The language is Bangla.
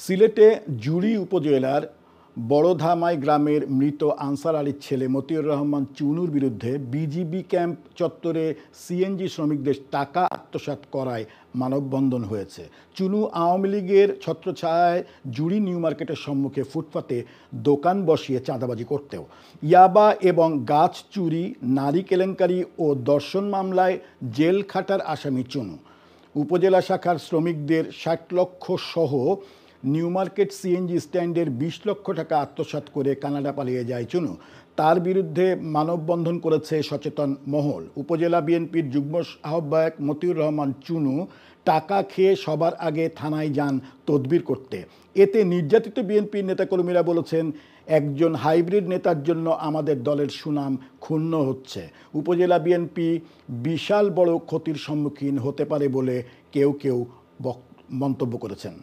সিলেটে জুড়ি উপজেলার বড়ধামাই গ্রামের মৃত আনসার আলীর ছেলে মতিউর রহমান চুনুর বিরুদ্ধে বিজিবি ক্যাম্প চত্বরে সিএনজি শ্রমিকদের টাকা আত্মসাৎ করায় মানববন্ধন হয়েছে। চুনু আওয়ামী লীগের ছত্রছায়ায় জুড়ি নিউ মার্কেটের সম্মুখে ফুটপাতে দোকান বসিয়ে চাঁদাবাজি করতেও ইয়াবা এবং গাছ চুরি, নারী কেলেঙ্কারি ও ধর্ষণ মামলায় জেল খাটার আসামি চুনু। উপজেলা শাখার শ্রমিকদের ৬০ লক্ষ সহ নিউ মার্কেট সিএনজি স্ট্যান্ডের ২০ লক্ষ টাকা আত্মসাৎ করে কানাডা পালিয়ে যায় চুনু। তার বিরুদ্ধে মানববন্ধন করেছে সচেতন মহল। উপজেলা বিএনপির যুগ্ম আহ্বায়ক মতিউর রহমান চুনু টাকা খেয়ে সবার আগে থানায় যান তদবির করতে। এতে নির্যাতিত বিএনপির নেতাকর্মীরা বলেছেন, একজন হাইব্রিড নেতার জন্য আমাদের দলের সুনাম ক্ষুণ্ণ হচ্ছে। উপজেলা বিএনপি বিশাল বড় ক্ষতির সম্মুখীন হতে পারে বলে কেউ কেউ মন্তব্য করেছেন।